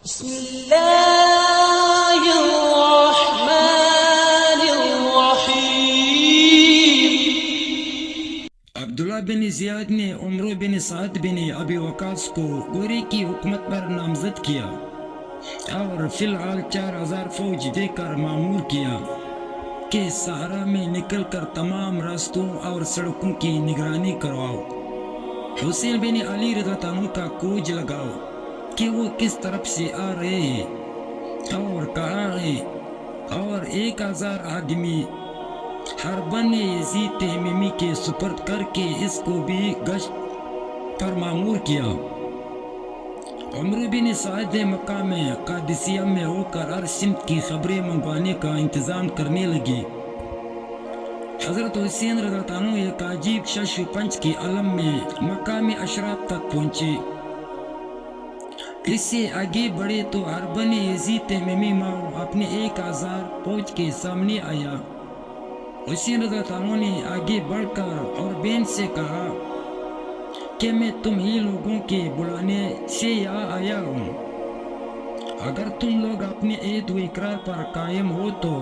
بسم اللہ الرحمن الرحیم۔ عبداللہ بن زیاد نے عمرو بن سعد بن ابی وقاص کو غوری کی حکومت پر نامزد کیا اور فی الحال 4000 فوج دے کر مامور کیا کہ صحرا میں نکل کر تمام راستوں اور سڑکوں کی نگرانی کرواؤ۔ حسین بن علی رضی اللہ عنہ کا کوج لگاؤ کہ وہ کس طرف سے آ رہے ہیں اور کہاں ہیں، اور 1000 آدمی حربن یزید تیمیمی کے سپرد کر کے اس کو بھی گشت پر مامور کیا۔ عمرو بن سعد مقام قادسیہ میں ہو کر ہر سمت کی خبریں منگوانے کا انتظام کرنے لگے۔ حضرت حسین رضی اللہ عنہ ایک عجیب شش و پنج کی عالم میں مقام اشراف تک پہنچے۔ اس سے آگے بڑھے تو حربن یزید تیمیمی ماؤ اپنے 1000 فوج کے سامنے آیا۔ حسین رضی اللہ عنہ نے آگے بڑھ کر اور بین سے کہا کہ میں تم ہی لوگوں کے بلانے سے یہاں آیا ہوں۔ اگر تم لوگ اپنے عہد و اقرار پر قائم ہو تو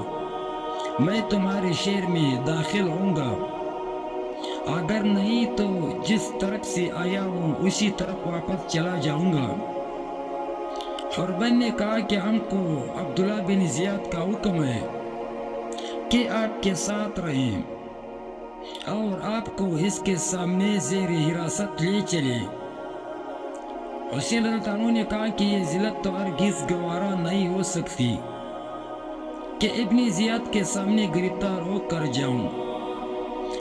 میں تمہارے شہر میں داخل ہوں گا، اگر نہیں تو جس طرف سے آیا ہوں اسی طرف واپس چلا جاؤں گا۔ حربن نے کہا کہ ہم کو عبداللہ بن زیاد کا حکم ہے کہ آپ کے ساتھ رہیں اور آپ کو اس کے سامنے زیر حراست لے چلے۔ حسین رضی اللہ عنہ نے کہا کہ یہ ذلت تو ہرگز گوارا نہیں ہو سکتی کہ ابن زیاد کے سامنے گرفتار ہو کر جاؤں۔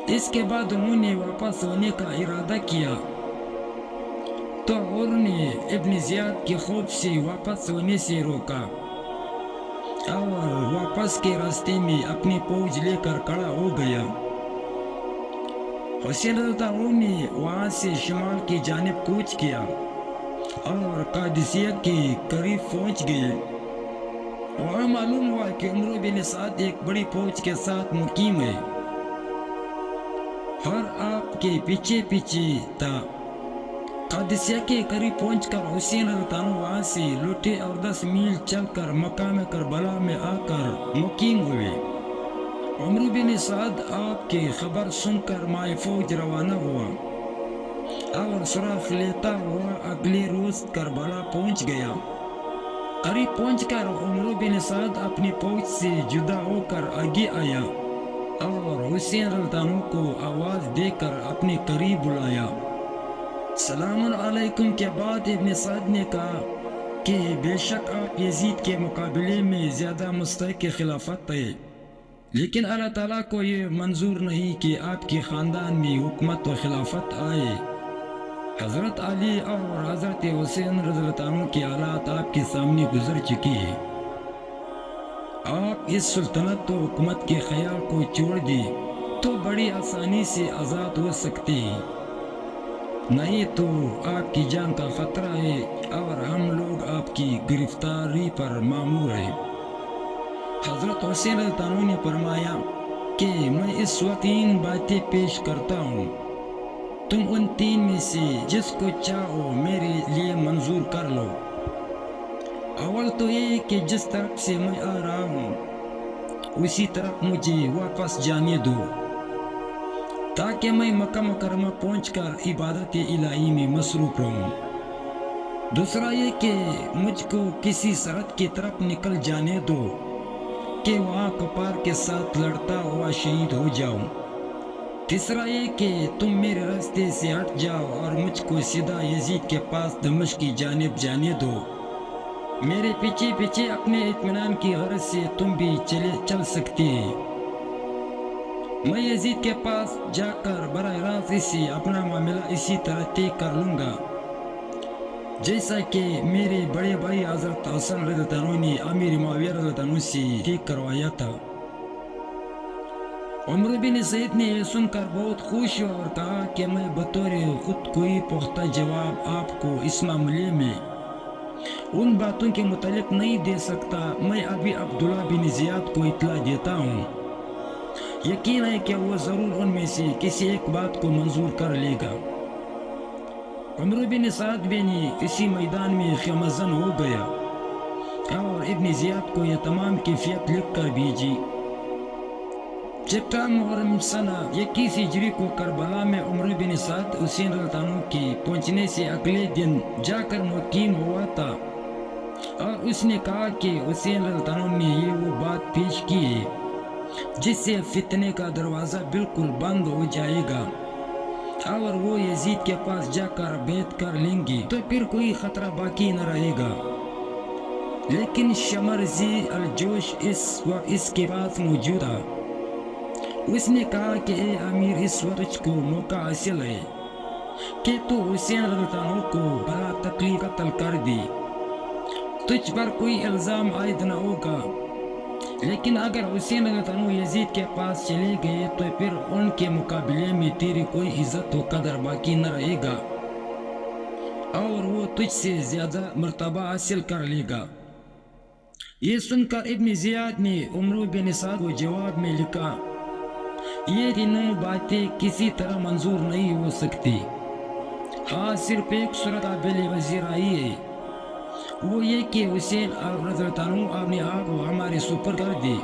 اس کے بعد انہوں نے واپس ہونے کا ارادہ کیا تو اور نے ابن زیاد کے خوف سے واپس ہونے سے روکا اور واپس کے راستے میں اپنی فوج لے کر کھڑا ہو گیا۔ حسین رضی اللہ عنہ نے وہاں سے شمال کی جانب کوچ کیا اور قادسیہ کے قریب پہنچ گئے۔ وہاں معلوم ہوا کہ عمرو بن سعد ایک بڑی فوج کے ساتھ مقیم ہے اور آپ کے پیچھے پیچھے تھا۔ قادسیہ کے قریب پہنچ کر حسین رضی اللہ عنہ وہاں سے لوٹے اور 10 میل چل کر مقام کربلا میں آ کر مقیم ہوئے۔ عمرو بن سعد آپ کی خبر سن کر مائے فوج روانہ ہوا اور سراغ لیتا ہوا اگلے روز کربلا پہنچ گیا۔ قریب پہنچ کر عمرو بن سعد اپنی فوج سے جدا ہو کر آگے آیا اور حسین رضی اللہ عنہ کو آواز دے کر اپنے قریب بلایا۔ سلام علیکم کے بعد ابن سعد نے کہا کہ بے شک آپ یزید کے مقابلے میں زیادہ مستحق خلافت ہے، لیکن اللہ تعالیٰ کو یہ منظور نہیں کہ آپ کے خاندان میں حکومت و خلافت آئے۔ حضرت علی اور حضرت حسین رضی اللہ عنہ کے حالات آپ کے سامنے گزر چکی ہیں۔ آپ اس سلطنت و حکومت کے خیال کو چھوڑ دیں تو بڑی آسانی سے آزاد ہو سکتے ہیں، نہیں تو آپ کی جان کا خطرہ ہے اور ہم لوگ آپ کی گرفتاری پر مامور ہیں۔ حضرت حسین رضی اللہ عنہ نے فرمایا کہ میں اس وقت 3 باتیں پیش کرتا ہوں، تم ان 3 میں سے جس کو چاہو میرے لیے منظور کر لو۔ اول تو یہ کہ جس طرف سے میں آ رہا ہوں اسی طرف مجھے واپس جانے دو تاکہ میں مکہ مکرمہ پہنچ کر عبادت الہی میں مصروف رہوں۔ دوسرا یہ کہ مجھ کو کسی سرحد کی طرف نکل جانے دو کہ وہاں کفار کے ساتھ لڑتا ہوا شہید ہو جاؤں۔ تیسرا یہ کہ تم میرے راستے سے ہٹ جاؤ اور مجھ کو سیدھا یزید کے پاس دمشق کی جانب جانے دو۔ میرے پیچھے پیچھے اپنے اطمینان کی غرض سے تم بھی چل سکتے ہیں۔ میں یزید کے پاس جا کر براہ راست اسے اپنا معاملہ اسی طرح طے کر لوں گا جیسا کہ میرے بڑے بھائی حضرت حسن رضی اللہ عنہ نے امیر معاویہ رضی اللہ عنہ سے طے کروایا تھا۔ عمرو بن سعد نے یہ سن کر بہت خوش ہوا اور کہا کہ میں بطور خود کوئی پختہ جواب آپ کو اس معاملے میں ان باتوں کے متعلق نہیں دے سکتا، میں ابھی عبداللہ بن زیاد کو اطلاع دیتا ہوں، یقین ہے کہ وہ ضرور ان میں سے کسی ایک بات کو منظور کر لے گا۔ عمرو بن سعد بھی اسی میدان میں خیمہ زن ہو گیا اور ابن زیاد کو یہ تمام کیفیت لکھ کر بھیجی۔ چٹا محرم سنہ 21 ہجری کو کربلا میں عمر بن سعد حسین رضی اللہ عنہ کی پہنچنے سے اگلے دن جا کر مقیم ہوا تھا، اور اس نے کہا کہ حسین رضی اللہ عنہ نے یہ وہ بات پیش کی ہے جس سے فتنے کا دروازہ بالکل بند ہو جائے گا، اور وہ یزید کے پاس جا کر بیعت کر لیں گے تو پھر کوئی خطرہ باقی نہ رہے گا۔ لیکن شمرزی الجوش اس کے پاس موجود تھا۔ اس نے کہا کہ اے امیر، اس وقت تجھ کو موقع حاصل ہے کہ تو حسین رضی اللہ عنہ کو بلا تکلیف قتل کر دی، تجھ پر کوئی الزام عائد نہ ہوگا، لیکن اگر حسین رضی اللہ عنہ یزید کے پاس چلے گئے تو پھر ان کے مقابلے میں تیری کوئی عزت و قدر باقی نہ رہے گا، اور وہ تجھ سے زیادہ مرتبہ حاصل کر لے گا۔ یہ سن کر ابن زیاد نے عمر بن سعد کو جواب میں لکھا، یہ تینوں باتیں کسی طرح منظور نہیں ہو سکتی، ہاں صرف ایک صورت قابل وزیر آئی ہے، وہ یہ کہ حسین رضی اللہ عنہ اپنے آپ کو ہمارے سپر کر دے،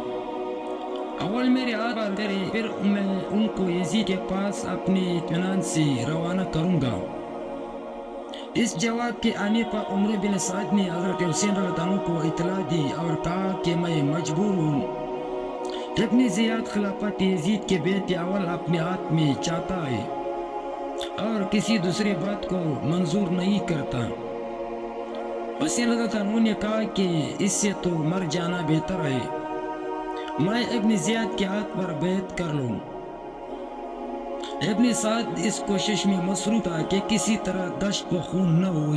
اول میرے ہاتھ پر کرے، پھر میں ان کو یزید کے پاس اپنے اطمینان سے روانہ کروں گا۔ اس جواب کے آنے پر عمر بن سعد نے حضرت حسین رضی اللہ عنہ کو اطلاع دی اور کہا کہ میں مجبور ہوں، ابن زیاد خلافت یزید کے بیت اول اپنے ہاتھ میں چاہتا ہے اور کسی دوسرے بات کو منظور نہیں کرتا۔ حسین رضی اللہ عنہ نے کہا کہ اس سے تو مر جانا بہتر ہے، میں ابن زیاد کے ہاتھ پر بیعت کر لوں۔ ابن سعد اس کوشش میں مصروف تھا کہ کسی طرح دشت و خون نہ ہو،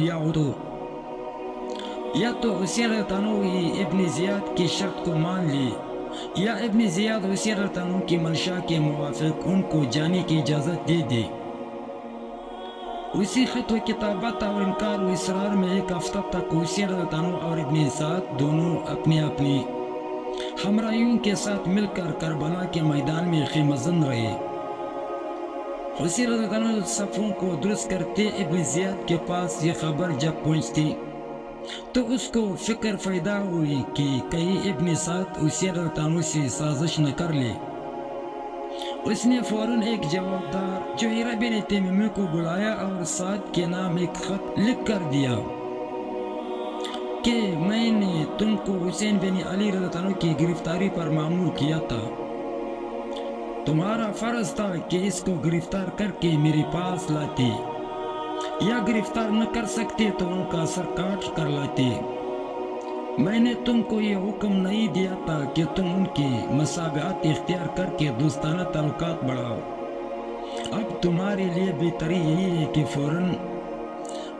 یا تو حسین رضی اللہ عنہ ہی ابن زیاد کی شرط کو مان لے، یا ابن زیاد حسین رضی اللہ عنہ کی منشا کے موافق ان کو جانے کی اجازت دے دے۔ اسی خط و کتابت اور انکار و اصرار میں ایک ہفتہ تک حسین رضی اللہ عنہ اور ابن سعد دونوں اپنے ہمراہیوں کے ساتھ مل کر کربلا کے میدان میں خیمہ زن رہے۔ حسین رضی اللہ عنہ صفوں کو درست کرتے ابن زیاد کے پاس یہ خبر جب پہنچتی تو اس کو فکر پیدا ہوئی کہ کہیں ابن سعد حسین رضی اللہ عنہ سے سازش نہ کر لے۔ اس نے فوراً ایک جوابدار جوہیرہ بن تیمیہ کو بلایا اور سعد کے نام ایک خط لکھ کر دیا کہ میں نے تم کو حسین بن علی رضی اللہ عنہ کی گرفتاری پر مامور کیا تھا، تمہارا فرض تھا کہ اس کو گرفتار کر کے میرے پاس لاتے، یا گرفتار نہ کر سکتے تو ان کا سر کاٹ کر لاتے۔ میں نے تم کو یہ حکم نہیں دیا تھا کہ تم ان کی مساوات اختیار کر کے دوستانہ تعلقات بڑھاؤ۔ اب تمہارے لیے بہتری یہی ہے کہ فوراً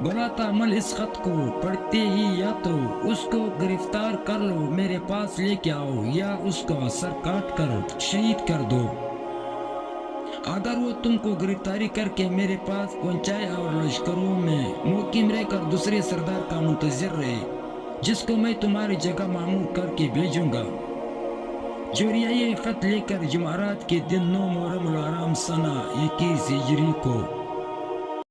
بلا تعمل اس خط کو پڑھتے ہی یا تو اس کو گرفتار کر لو، میرے پاس لے کے آؤ، یا اس کا سر کاٹ کر شہید کر دو۔ اگر وہ تم کو گرفتاری کر کے میرے پاس پہنچائے اور لشکروں میں مقیم رہ کر دوسرے سردار کا منتظر رہے جس کو میں تمہاری جگہ مامور کر کے بھیجوں گا۔ جوہریہ یہ خط لے کر جمعرات کے دن 9 محرم الحرام سنہ 21 ہجری کو